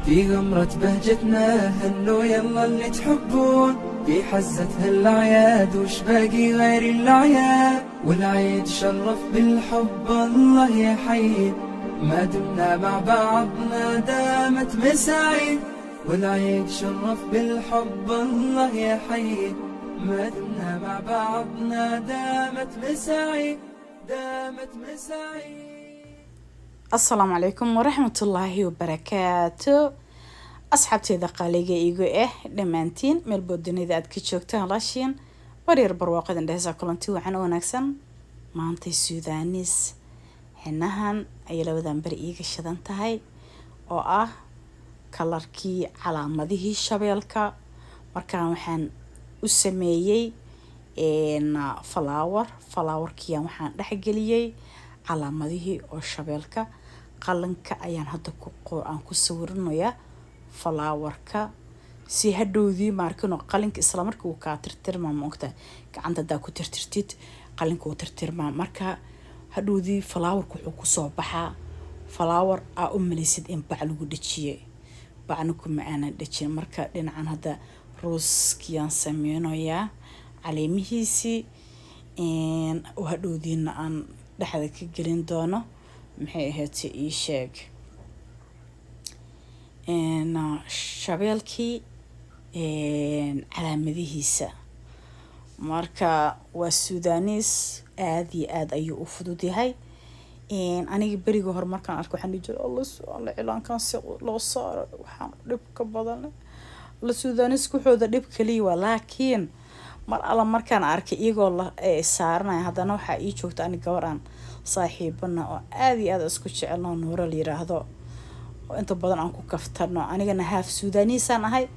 في غمرة بهجتنا هنوا يلا اللي تحبون في حزة هالأعياد وش باقي غير الأعياد والعيد شرف بالحب الله يحيي ما دمنا مع بعضنا دامت مساعي والعيد شرف بالحب الله يحيي ما دمنا مع بعضنا دامت مساعي السلام عليكم ورحمة الله وبركاته أصحابتي دقاليقة إيقو دمانتين ملبودين إذا أدكي شوكتان لاشين ورير برواقة دندهزا كلانتي وحنا وناكسن مانتي سودانيس حناهان أي لودان بريقة شدان تهي oo kalarkii calaamadihii shabeelka markaan waxaan u sameeyay flowerkiyan waxaan dhexgeliyay calaamadihii oo shabeelka qalanka ayaan hadda ku sawiranayaa flowerka si hadhowdii markano qalinka isla markii uu ka tirtirma moogta gacanta daa ku tirtirtid qalinka uu tirtirma marka hadhowdii flowerku wuxuu ku soo baxaa flower aa u malisid in bac lagu dhajiyay bacna kuma aanan dhajin marka dhinacan hadda rooskiyaan sameynayaa caleemihiisii oo hadhowdiina aan dhexda ka gelin doono maxay ahayd ii sheeg shabeelkii calaamadihiisa marka waa Sudanese aad iyo aad ayuu u fudud yahay aniga bariga hor markaan arko waxaan dhijiray Allah cilaankan si loo saaro waxaan dhib ka badan la Sudanese ku xooda dhib kaliya laakiin mar alla markaan arkay iyagoo la saaranay haddana waxa ii joogta aniga gabaraan saaxiibana oo aad iyo aad isku jecelno Nuura la yiraahdo oo inta badan aan ku kaftano anigana half Sudanese aan ahay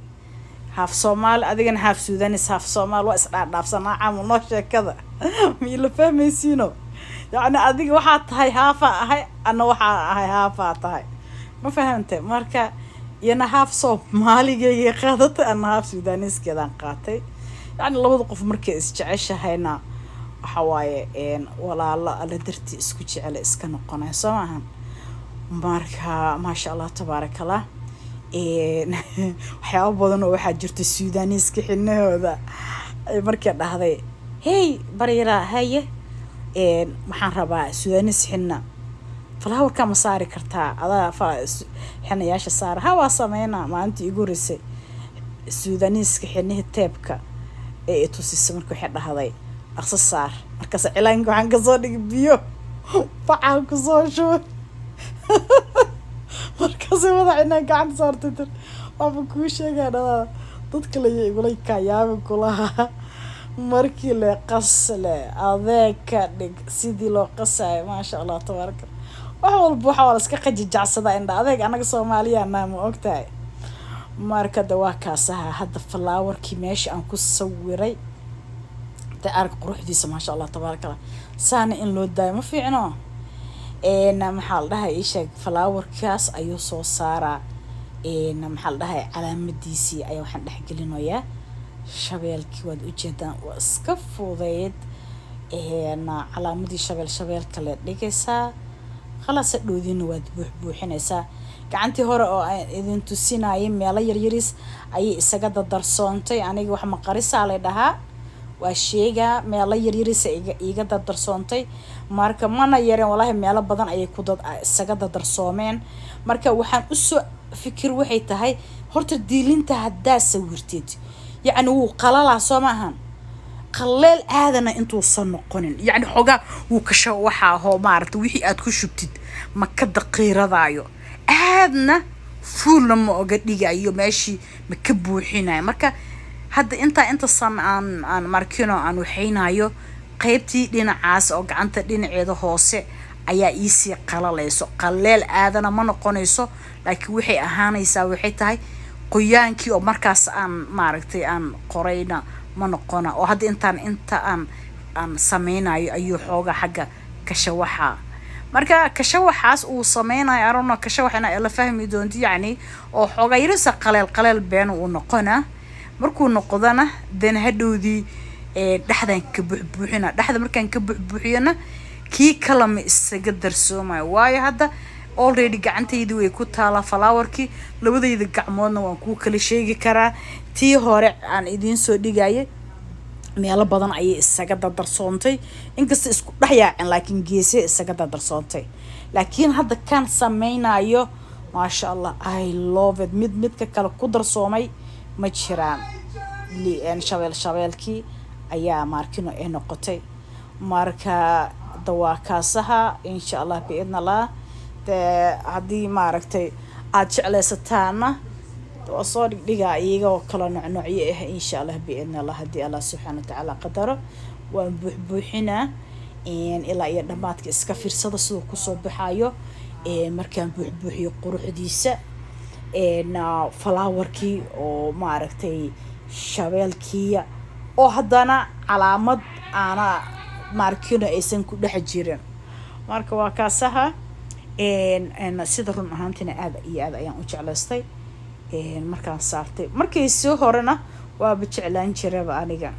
half Soomaali adigana half Sudanese half Soomaali waa isdhaafsanaa camal noo sheekada mi la fahmaysiino يعني أديك واحد هاي هافا أنا واحد هافا تاي ما فهمت مركا ينا هاف صوب مالي جاي قادت أنا هاف سودانيس كذا قاتي يعني لو وقف مركز تعيش هنا حواي إن ولا الله اللي درتي اسكتي على اسكن القناة سماهم مركا ما شاء الله تبارك الله إن حياة بدن واحد جرت السودانيس كحنا هذا مركا هذا هي بريرة هي waxaan rabaa Sudanese xina flower ka masaari kartaa adaa xinayaasha saar waa sameeyna maanta igu risay Sudanese xinaha teebka ee tusisay markuu xidhaday aqsa saar markaas cilaanka waxaan ka soo dhigay biyo waxaan ku soo shubay markaas wada inaan gacan saartay waxa ku sheegay dadka la igulay ka yaab kulaha markii la qasle adeeka dhig sidii loo qasay ma sha Allah tabaaraka wax walba waxa la iska qajijacsada indha adeeg anaga Soomaaliyeena ma ogtahay marka dawaa kaasaha hadda flowerkii meesha aan ku sawiray arag quruxdiisa ma sha Allah tabaaraka saana in loo daayo ma fiicno maxaa la dhahay ii sheeg flowerkaas ayuu soo saaraa maxaa la dhahay calaamadiisii ayaa waxaan dhex gelinayaa shabeelkii waad u jeedaan waa iska fudeed calaamadii shabeelka la dhigaysaa khalaas dhoodina waad buuxinaysaa gacantii hore oo aan idin tusinayay meelo yaryaris ayay isaga dardarsoontay aniga wax ma qarisaa la dhahaa waa sheega meelo yaryaris iga dardarsoontay marka mana yareen wallahi meelo badan ayay ku isaga dardarsoomeen marka waxaan u soo fikir waxay tahay horta diilinta haddaa sawirteed يعني هو قلال سماهم قلال هذا أنتو صنقونين يعني حاجة وكشوحة هو مارت وحي أتكشبتد ما كده قيرة ضايو هذا فول لما أجد لي ماشي مكبو حيناي مركا هذا أنت صام عن ماركينو عن وحينايو قيبتي لنا عاس أو عنت لنا عيد هوسة أي إيسي قلال يسو قلال هذا ما نقونيسو لكن وحي أهانا يساوي حتى qoyaankii oo markaas aan maaragtay aan qorayna ma noqona oo hadda inta aan sameynayo ayuu xooga xagga kashawaxa marka kashawaxaas uu sameynayo arona kashawaxna la fahmi doonto yani oo xooga yarisa qaleel been uu noqona markuu noqdana dan hadhowdii dhaxdan ka buuxina dhaxda markaan ka buuxiyana kii kala ma isaga darsoomayo waayo hadda already gacantaydi way ku taala flowerkii labadayda gacmoodna waan ku kala sheegi karaa tii hore aan idiin soo dhigayay meelo badan ayay isaga dardarsoontay inkasta isku dhaxyaacin laakiin geesay isaga dardarsoontay laakiin hadda kan sameynayo maasha Allah I love it midka kale ku darsoomay ma jiraan liin shabeelkii ayaa markino ee noqotay marka dawaakaasaha insha Allah biidnallah haddii maaragtay aad jecleysataana oo soo dhigdhiga iyaga oo kala noocyo ah insha Allah biidnallah haddii Allah subhanahu wa ta'ala qadaro waan buuxinaa ilaa iyo dhamaadka iska fiirsada sidoo ku soo baxayo markaan buuxiyo quruxdiisa flowerkii oo maaragtay shabeelkii oo haddana calaamad aana markino aysan ku dhex jirin marka waa kaasaha sida run ahaantina aad iyo aad ayaan u jeclaystay markaan saartay markii soo horena waaba jeclaan jiraba aniga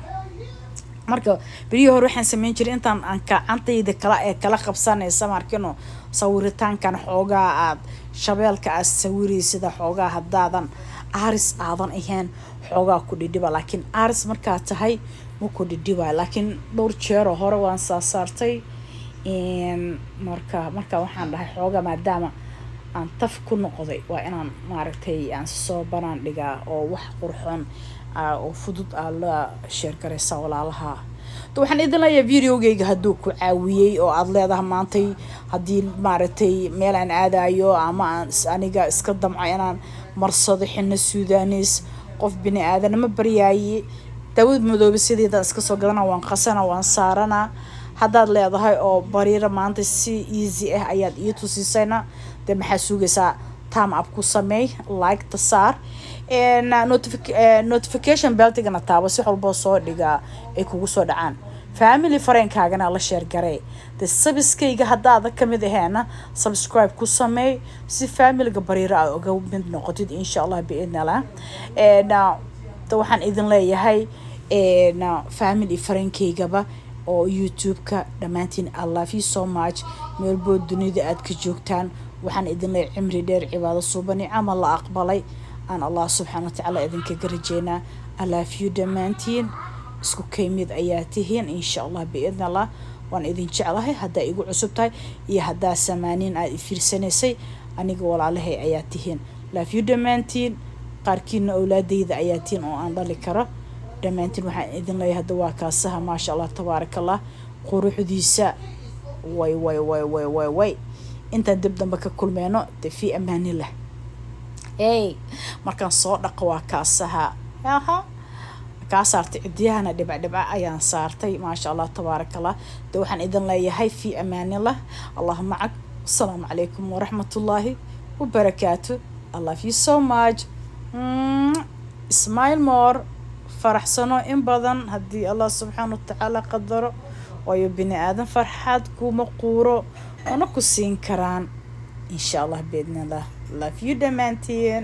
marka bariyo hore waxaan sameyn jiray intaan aan gacantayda kala qabsanaysa markino sawiritaankan xoogaa aad shabeelka aad sawiraysida xoogaa haddaadan aris aadan ahayn xoogaa ku dhidhiba laakiin aris markaa tahay ma ku dhidhiba laakiin dhowr jeer hore waan saartay marka waxaan dhahay xoogaa maadaama aan taf ku noqday waa inaan maaragtay aan soo banaan dhigaa oo wax qurxoon oo fudud la share gareysa walaalaha waxaan idin leeyahay videogayga hadduu ku caawiyay oo aad leedahay maantay haddii maaragtay meel aan aadayo ama aniga iska damco inaan marsado xina Suudaanis qof bini aadan ma baryaayay Daawud madoobe sideeda iska soo gadana waan qasana waan saarana haddaad leedahay oo bariira maanta si easy ah ayaad ii tusisayna de maxaa sugaysaa time up ku sameey like ta saar notification bell-tigana taabo si walba soo dhiga ay kugu soo dhacaan family friend-kaagana la share garee de subscribe-kayga haddaad ka mid aheena subscribe ku sameey si family-ga bariira aad uga mid noqotid insha Allah biidnillah waxaan idin leeyahay family friend-kaygaba oo YouTube-ka dhamaantiin I love you so much meel bood dunida aad ka joogtaan waxaan idin leeyahay cimri dheer cibaado suubani amal la aqbalay aan Allah subhanahu wa ta'ala idinka garajeena I love you dhamaantiin isku kaymid ayaa tihiin insha Allah biidnillah waan idin jeclahay hadda igu cusub tahay iyo hadda samaanin aad fiirsanaysay aniga walaalahay ayaa tihiin love you dhamaantiin qaarkiina awlaadayda ayaa tihiin oo aan dhali karo dhamaantiin waxaan idin leeyahay hadda waa kaasaha ma sha Allah tabaarakallah quruxdiisa way inta dib dambe ka kulmeeno fi amaanillah markaan soo dhaqo waa kaasaha ka saartay cidiyahana dhibca ayaan saartay ma sha Allah tabaarakallah waxaan idin leeyahay fi amaanillah Allahumma ma'ak assalamu alaykum wa rahmatullahi wa barakatuh I love you so much smile more faraxsano in badan haddii Allah subhanahu wa ta'ala qadaro wayo bini aadan farxad kuma quuro ona ku siin karaan insha Allah biidnillah love you dhamaantiin